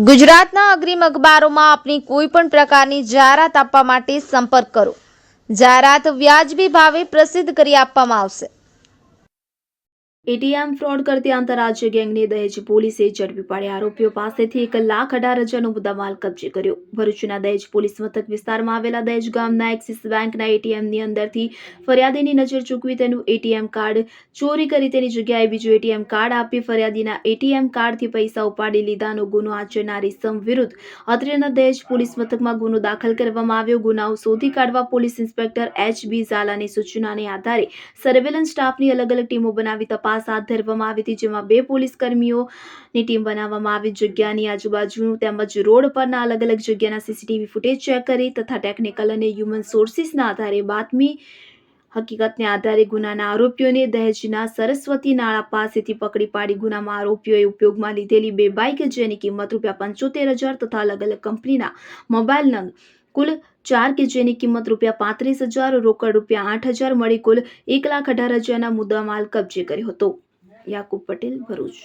ગુજરાતના અગ્રીમ અખબારોમાં આપની કોઈ પણ પ્રકારની જાહેરાત આપવા માટે સંપર્ક કરો. જાહેરાત વ્યાજબી ભાવે પ્રસિદ્ધ કરી આપવામાં આવશે. એટીએમ ફ્રોડ કરતી આંતરરાજ્ય ગેંગને દહેજ પોલીસે ઝડપી પાડી આરોપીઓ પાસેથી 1,18,000નો મુદ્દામાલ કબજે કર્યો. ભરૂચના દહેજ પોલીસ મથક વિસ્તારમાં આવેલા દહેજ ગામના એક્સિસ બેંકના એટીએમની અંદરથી ફરિયાદીની નજર ચૂકવી તેનું એટીએમ કાર્ડ ચોરી કરી તેની જગ્યાએ બીજું એટીએમ કાર્ડ આપી ફરિયાદીના એટીએમ કાર્ડથી પૈસા ઉપાડી લીધાનો ગુનો આચરનારી ઇસમ વિરુદ્ધ અત્રેના દહેજ પોલીસ મથકમાં ગુનો દાખલ કરવામાં આવ્યો. ગુનાઓ શોધી કાઢવા પોલીસ ઇન્સ્પેક્ટર એચ.બી. ઝાલાની સૂચનાને આધારે સર્વેલન્સ સ્ટાફની અલગ અલગ ટીમો બનાવી તપાસ હાથ ધરવામાં આવી હતી, જેમાં 2 પોલીસ કર્મીઓની ટીમ બનાવવામાં આવી. જગ્યાની આજુબાજુ તેમજ રોડ પરના અલગ અલગ જગ્યાના સીસીટીવી ફૂટેજ ચેક કરી તથા ટેકનિકલ અને હ્યુમન સોર્સિસના આધારે બાતમી હકીકતને આધારે ગુનાના આરોપીઓને દહેજના સરસ્વતી નાળા પાસેથી પકડી પાડી ગુનામાં આરોપીઓએ ઉપયોગમાં લીધેલી 2 બાઇક જેની કિંમત ₹75,000 તથા અલગ અલગ કંપનીના મોબાઈલ નંગ કુલ 4 કે જેની કિંમત ₹35,000 રોકડ ₹8,000 મળી કુલ 1,18,000ના મુદ્દામાલ કબજે કર્યો હતો. યાકુબ પટેલ, ભરૂચ.